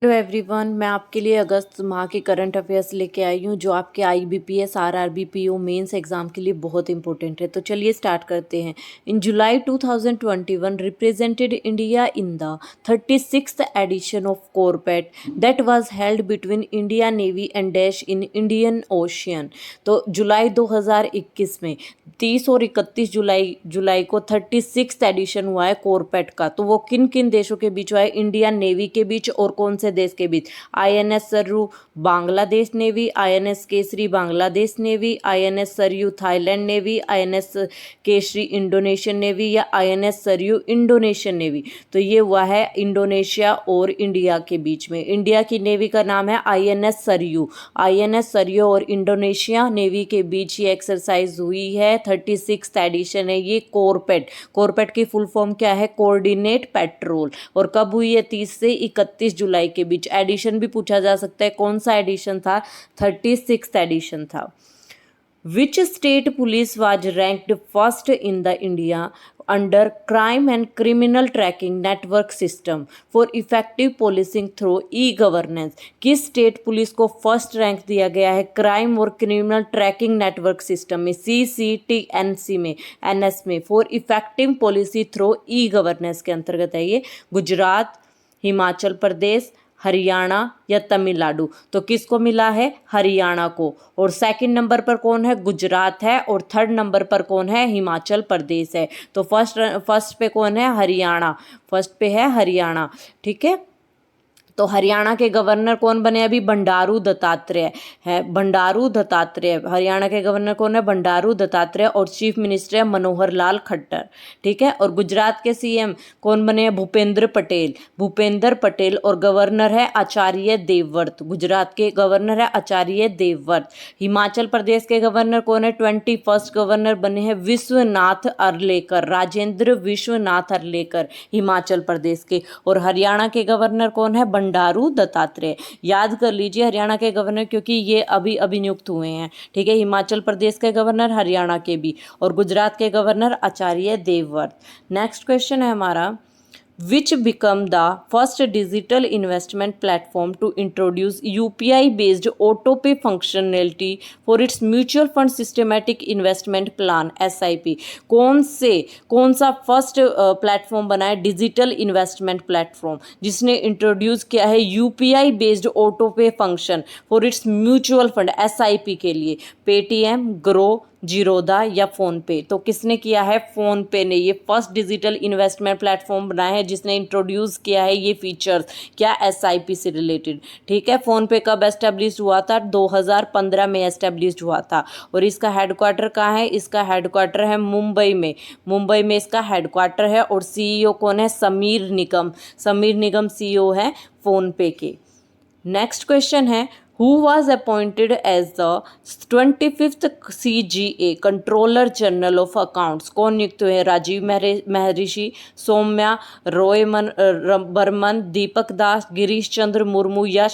Hello everyone, मैं आपके लिए अगस्त माह के करंट अफेयर्स लेके आई हूँ जो आपके IBPS RRB PO mains exam के लिए बहुत इंपॉर्टेंट है। तो चलिए स्टार्ट करते हैं। In July 2021 represented India in the 36th edition of CORPAT that was held between India Navy and dash in Indian Ocean. तो जुलाई 2021 में 30 और 31 जुलाई को 36th एडिशन हुआ है कॉरपेट का। तो वो किन किन देशों के बीच हुआ है? इंडियन नेवी के बीच और कौन से देश के बीच? INS Saryu Bangladesh navy, INS Kesari Bangladesh navy, INS Saryu Thailand navy, INS Kesari Indonesian navy या आईएनएस सरयू इंडोनेशियन नेवी। तो ये हुआ है इंडोनेशिया और इंडिया के बीच में। इंडिया की नेवी का नाम है आईएनएस सरयू। आईएनएस सरयू और इंडोनेशिया नेवी के बीच ये एक्सरसाइज हुई है। 36th एडिशन है ये कॉरपेट। कॉरपेट की फुल फॉर्म क्या है? Coordinate petrol. और कब हुई है? 30 से 31 जुलाई के बीच। एडिशन भी पूछा जा सकता है, कौन सा एडिशन था? 36th एडिशन था। Which state police was ranked first in the India under crime and criminal tracking network system for effective policing through e-governance? किस स्टेट पुलिस को फर्स्ट रैंक दिया गया है क्राइम और क्रिमिनल ट्रैकिंग नेटवर्क सिस्टम में, CCTNC में, NS में, for effective policy through e governance के अंतर्गत है ये? गुजरात, हिमाचल प्रदेश, हरियाणा या तमिलनाडु? तो किसको मिला है? हरियाणा को। और सेकंड नंबर पर कौन है? गुजरात है। और थर्ड नंबर पर कौन है? हिमाचल प्रदेश है। तो फर्स्ट पे कौन है? हरियाणा। फर्स्ट पे है हरियाणा। ठीक है। तो हरियाणा के गवर्नर कौन बने अभी? बंडारू दत्तात्रेय है। बंडारू दत्तात्रेय हरियाणा के गवर्नर कौन है? बंडारू दत्तात्रेय। और चीफ मिनिस्टर है मनोहर लाल खट्टर। ठीक है। और गुजरात के सीएम कौन बने हैं? भूपेंद्र पटेल। भूपेंद्र पटेल। और गवर्नर है आचार्य देवव्रत। गुजरात के गवर्नर है आचार्य देवव्रत। हिमाचल प्रदेश के गवर्नर कौन है? 21st गवर्नर बने हैं विश्वनाथ अर्लेकर। राजेंद्र विश्वनाथ अर्लेकर हिमाचल प्रदेश के। और हरियाणा के गवर्नर कौन है? बंडारू दत्तात्रेय। याद कर लीजिए हरियाणा के गवर्नर, क्योंकि ये अभी अभी नियुक्त हुए हैं। ठीक है। हिमाचल प्रदेश के गवर्नर, हरियाणा के भी, और गुजरात के governor Acharya Devvrat. Next question है हमारा, which become the first digital investment platform to introduce UPI based auto pay functionality for its mutual fund systematic investment plan SIP? कौन सा फर्स्ट प्लेटफॉर्म बना है डिजिटल इन्वेस्टमेंट प्लेटफॉर्म जिसने इंट्रोड्यूस किया है UPI based auto पे function for its mutual fund SIP के लिए? पेटीएम, ग्रो, जीरोदा या फोन पे? तो किसने किया है? फोन पे ने। ये फर्स्ट डिजिटल इन्वेस्टमेंट प्लेटफॉर्म बनाया है जिसने इंट्रोड्यूस किया है ये फीचर्स, क्या? SIP से रिलेटेड। ठीक है। फोन पे कब एस्टेब्लिश हुआ था? 2015 में एस्टेब्लिश हुआ था। और इसका हेडक्वार्टर कहाँ है? इसका हेडक्वार्टर है मुंबई में। मुंबई में इसका हेडक्वार्टर है। और CEO कौन है? समीर निगम। समीर निगम CEO है फोन पे के। नेक्स्ट क्वेश्चन है, who was appointed as the 25th CGA controller general of accounts? कौन नियुक्त हुए? राजीव महर्षि, सौम्या बर्मन, दीपक दास, गिरीश चंद्र मुर्मू या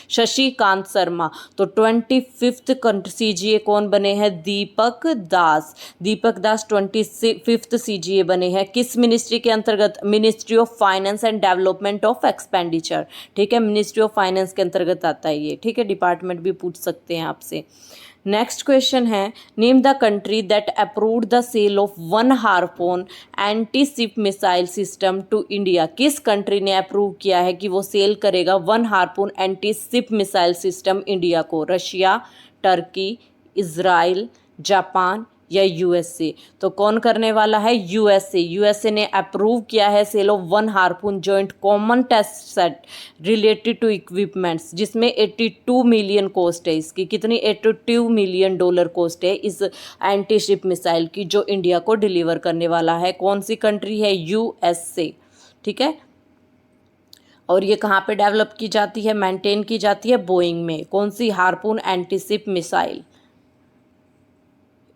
शशिकांत शर्मा? तो 25th CGA कौन बने हैं? दीपक दास। दीपक दास 25th CGA बने हैं। किस मिनिस्ट्री के अंतर्गत? Ministry of finance and development of expenditure. ठीक है। मिनिस्ट्री ऑफ फाइनेंस के अंतर्गत आता है ये। ठीक है। डिपार्टमेंट भी पूछ सकते हैं आपसे। नेक्स्ट क्वेश्चन है, name the country that approved the sale of 1 Harpoon anti ship missile system to India? किस कंट्री ने अप्रूव किया है कि वो सेल करेगा 1 Harpoon anti ship missile system India को? रशिया, टर्की, इजराइल, जापान या USA? तो कौन करने वाला है? USA ने अप्रूव किया है sale of 1 Harpoon joint common test set related to equipments, जिसमें 82 मिलियन कॉस्ट है इसकी। कितनी? $82 मिलियन कॉस्ट है इस एंटी शिप मिसाइल की जो इंडिया को डिलीवर करने वाला है। कौन सी कंट्री है? USA। ठीक है। और ये कहाँ पे डेवलप की जाती है, मेंटेन की जाती है? बोइंग में। कौन सी? Harpoon anti ship missile.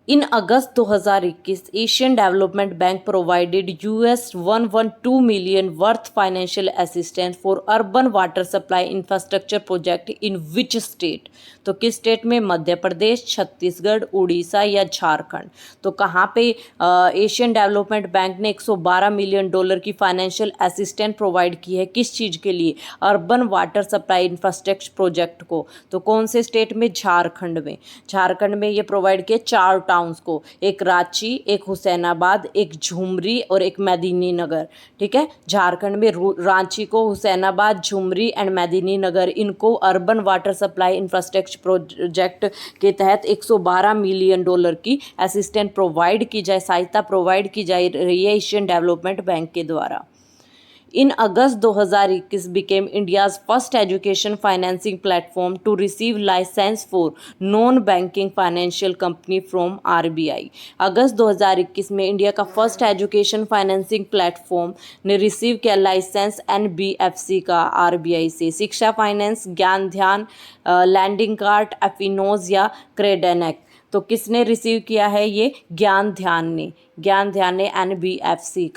In August 2021, Asian Development Bank provided $112 million worth financial assistance for urban water supply infrastructure project in which state? तो किस स्टेट में? मध्य प्रदेश, छत्तीसगढ़, उड़ीसा या झारखंड? तो कहाँ पे एशियन डेवलपमेंट बैंक ने $112 मिलियन की फाइनेंशियल असिस्टेंट प्रोवाइड की है? किस चीज़ के लिए? Urban water supply infrastructure project को। तो कौन से स्टेट में? झारखंड में। झारखंड में ये प्रोवाइड किए 4 टाउन्स को, एक रांची, एक हुसैनाबाद, एक झुमरी और एक मेदिनी नगर। ठीक है, झारखंड में रांची को, हुसैनाबाद, झुमरी एंड मेदिनी नगर, इनको urban water supply infrastructure project के तहत $112 मिलियन की असिस्टेंट प्रोवाइड की जाए, सहायता प्रोवाइड की जा रही है एशियन डेवलपमेंट बैंक के द्वारा। In August 2021 became India's first education financing platform to receive license for non-banking financial company from RBI। अगस्त 2021 में इंडिया का फर्स्ट एजुकेशन फाइनेंसिंग प्लेटफॉर्म ने रिसीव किया लाइसेंस NBFC का RBI से। शिक्षा फाइनेंस, ज्ञान ध्यान, लैंडिंग कार्ड, एफिनोज या क्रेडेनेक। तो किसने रिसीव किया है? ये ज्ञान ध्यान ने। ज्ञान ध्यान ने एनबीएफसी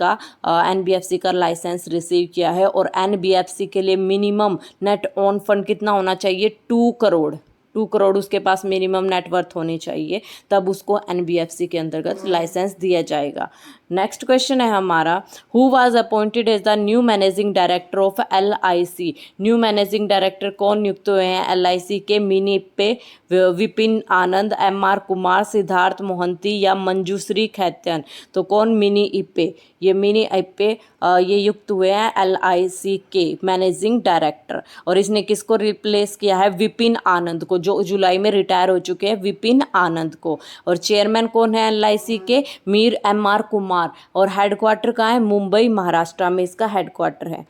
का लाइसेंस रिसीव किया है। और एनबीएफसी के लिए मिनिमम नेट ऑन फंड कितना होना चाहिए? 2 करोड़। 2 करोड़ उसके पास मिनिमम नेटवर्थ होनी चाहिए, तब उसको एनबीएफसी के अंतर्गत लाइसेंस दिया जाएगा। नेक्स्ट क्वेश्चन है हमारा, who was appointed as the new managing director of LIC? New managing director कौन नियुक्त हुए हैं LIC के? मिनी इप्पे, विपिन आनंद, MR कुमार, सिद्धार्थ मोहंती या मंजूश्री खैतन? तो कौन? मिनी इप्पे। ये मिनी इप्पे ये युक्त हुए हैं LIC के मैनेजिंग डायरेक्टर। और इसने किसको रिप्लेस किया है? विपिन आनंद को, जो जुलाई में रिटायर हो चुके हैं, विपिन आनंद को। और चेयरमैन कौन है LIC के? मीर MR कुमार। और हेडक्वार्टर कहाँ है? मुंबई, महाराष्ट्र में इसका हेडक्वार्टर है।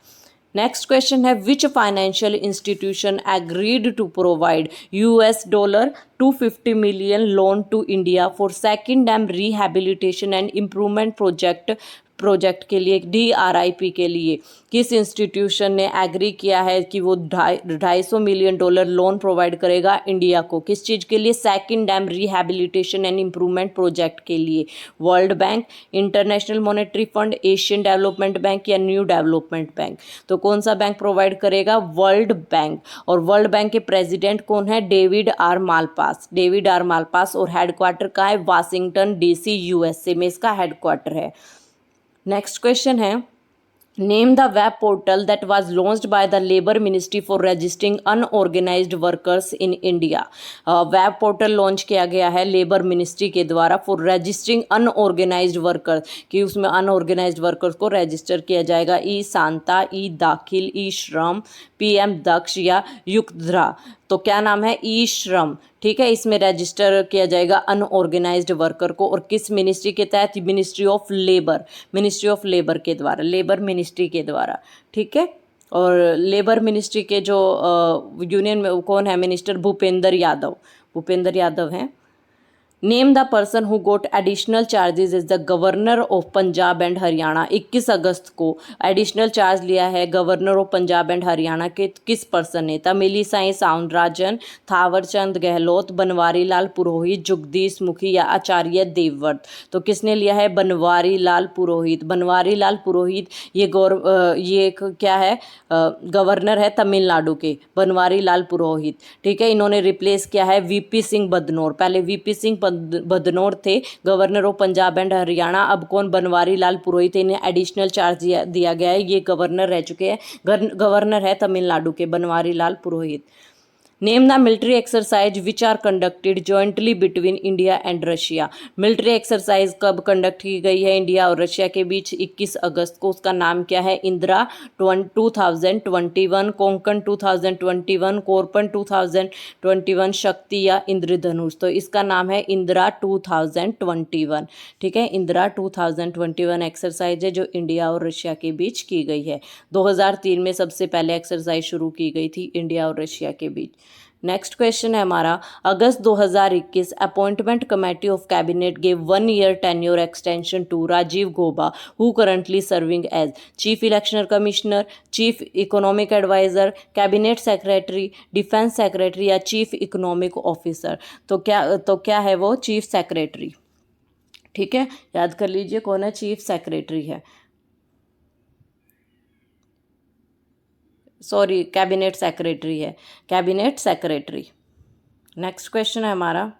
नेक्स्ट क्वेश्चन है, which financial institution agreed to provide $250 million loan to India for second dam rehabilitation and improvement project के लिए, DRIP के लिए? किस इंस्टीट्यूशन ने एग्री किया है कि वो $250 मिलियन लोन प्रोवाइड करेगा इंडिया को? किस चीज़ के लिए? Second dam rehabilitation and improvement project के लिए। World Bank, International Monetary Fund, Asian Development Bank या न्यू डेवलपमेंट बैंक? तो कौन सा बैंक प्रोवाइड करेगा? World Bank. और वर्ल्ड बैंक के प्रेसिडेंट कौन है? David R Malpass. David R Malpass. और हेडक्वार्टर का है वाशिंगटन DC USA में इसका हेडक्वार्टर है। नेक्स्ट क्वेश्चन है, name the web portal that was launched by the labour ministry for registering unorganised workers in India. Web portal launch किया गया है लेबर मिनिस्ट्री के द्वारा फॉर रजिस्टरिंग अनऑर्गेनाइज्ड वर्कर्स, कि उसमें अनऑर्गेनाइज्ड वर्कर्स को रजिस्टर किया जाएगा। ई शांता, ई दाखिल, ई श्रम, PM दक्ष या युक्तध्रा? तो क्या नाम है? ई श्रम। ठीक है, इसमें रजिस्टर किया जाएगा अनऑर्गेनाइज्ड वर्कर को। और किस मिनिस्ट्री के तहत? Ministry of labour. Ministry of labour के द्वारा, लेबर मिनिस्ट्री के द्वारा। ठीक है, और लेबर मिनिस्ट्री के जो यूनियन में कौन है मिनिस्टर? भूपेंद्र यादव। भूपेंद्र यादव हैं। Name the person who got additional charges is the governor of Punjab and Haryana. 21 अगस्त को एडिशनल चार्ज लिया है governor of Punjab and Haryana के किस पर्सन ने? तमिलिसाई साउंडराजन, थावरचंद गहलोत, बनवारी लाल पुरोहित, जगदीश मुखी या आचार्य देवव्रत? तो किसने लिया है? बनवारी लाल पुरोहित। बनवारी लाल पुरोहित ये क्या है? गवर्नर है तमिलनाडु के, बनवारी लाल पुरोहित। ठीक है, इन्होंने रिप्लेस किया है VP सिंह बदनौर। पहले VP सिंह बदनौर थे governor of Punjab and Haryana, अब कौन? बनवारी लाल पुरोहित। इन्हें एडिशनल चार्ज दिया गया है, ये गवर्नर रह चुके हैं। गवर्नर है तमिलनाडु के Banwari Lal Purohit. Name the military exercise which are conducted jointly between India and Russia. Military exercise कब कंडक्ट की गई है इंडिया और रशिया के बीच? 21 अगस्त को। उसका नाम क्या है? इंदिरा 2021, कोंकण 2021, कोरपन 2021, शक्ति या इंद्रधनुष? तो इसका नाम है इंदिरा 2021। ठीक है, इंदिरा 2021 एक्सरसाइज है जो इंडिया और रशिया के बीच की गई है। 2003 में सबसे पहले एक्सरसाइज शुरू की गई थी इंडिया और रशिया के बीच। नेक्स्ट क्वेश्चन है हमारा, August 2021 appointment committee of cabinet gave 1 year tenure extension to Rajiv Gauba who currently serving as chief election commissioner, chief economic adviser, cabinet secretary, defence secretary या चीफ इकोनॉमिक ऑफिसर? तो क्या है वो? Chief secretary. ठीक है, याद कर लीजिए कौन है, चीफ सेक्रेटरी है, सॉरी कैबिनेट सेक्रेटरी है, कैबिनेट सेक्रेटरी। नेक्स्ट क्वेश्चन है हमारा,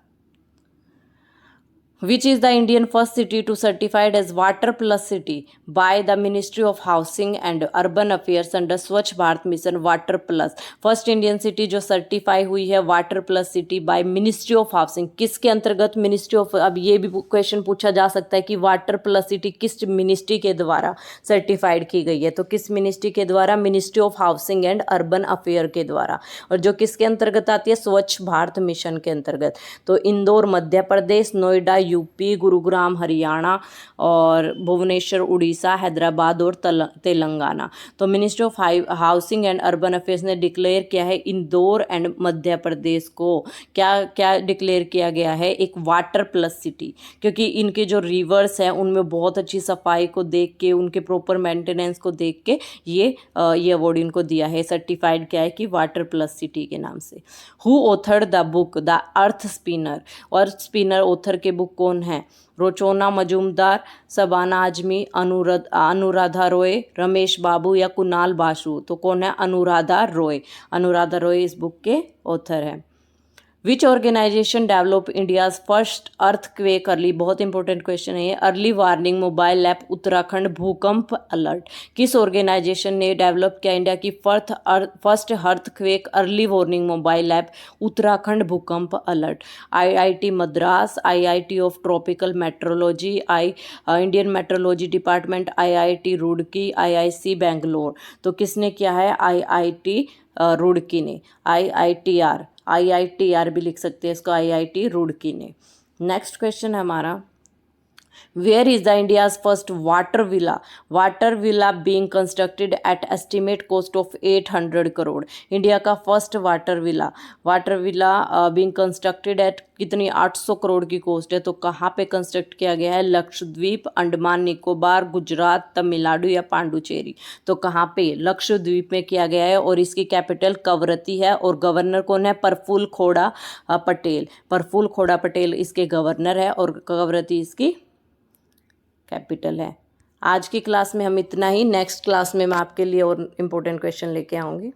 which is the Indian first city to certified as Water Plus City by the Ministry of Housing and Urban Affairs under Swachh Bharat Mission Water Plus। First Indian city जो certify हुई है water plus city by ministry of housing, किसके अंतर्गत, ministry of, अब ये भी question पूछा जा सकता है कि वाटर प्लस सिटी किस मिनिस्ट्री के द्वारा सर्टिफाइड की गई है, तो किस मिनिस्ट्री के द्वारा, ministry of housing and urban affair के द्वारा, और जो किसके अंतर्गत आती है, स्वच्छ भारत मिशन के अंतर्गत। तो इंदौर मध्य प्रदेश, नोएडा यूपी, गुरुग्राम हरियाणा और भुवनेश्वर उड़ीसा, हैदराबाद और तेलंगाना। तो ministry of housing and urban affairs ने डिक्लेयर किया है इंदौर एंड मध्य प्रदेश को, क्या क्या डिक्लेयर किया गया है, एक वाटर प्लस सिटी, क्योंकि इनके जो रिवर्स हैं उनमें बहुत अच्छी सफाई को देख के, उनके प्रॉपर मेंटेनेंस को देख के ये अवार्ड इनको दिया है, सर्टिफाइड किया है कि वाटर प्लस सिटी के नाम से। Who authored the book the earth spinner, earth spinner author के बुक कौन है, रोचोना मजूमदार, शबाना आजमी, अनुराधा रॉय, रमेश बाबू या कुणाल बासु। तो कौन है, अनुराधा रॉय, अनुराधा रॉय इस बुक के ऑथर है। Which organisation develop India's first earthquake early, बहुत इंपॉर्टेंट क्वेश्चन है ये, early warning mobile app Uttarakhand Bhookamp alert, किस ऑर्गेनाइजेशन ने डेवलप किया इंडिया की first earthquake early warning mobile app Uttarakhand Bhookamp alert, IIT Madras, IIT of tropical meteorology, Indian meteorology department, IIT Roorkee, IISc Bangalore. तो किसने किया है, आईआईटी रुड़की ने, आईआईटीआर भी लिख सकते हैं इसको, आईआईटी रुड़की ने। नेक्स्ट क्वेश्चन है हमारा, where is the India's first water villa being constructed at estimate cost of 800 crore. India का first water villa being constructed at कितनी, 800 करोड़ की कॉस्ट है। तो कहाँ पे कंस्ट्रक्ट किया गया है, लक्षद्वीप, अंडमान निकोबार, गुजरात, तमिलनाडु या पांडुचेरी। तो कहाँ पे, लक्षद्वीप में किया गया है और इसकी कैपिटल कवरत्ती है और गवर्नर कौन है, प्रफुल्ल खोड़ा पटेल इसके गवर्नर है और कवरत्ती इसकी कैपिटल है। आज की क्लास में हम इतना ही, नेक्स्ट क्लास में मैं आपके लिए और इम्पोर्टेंट क्वेश्चन लेके आऊँगी।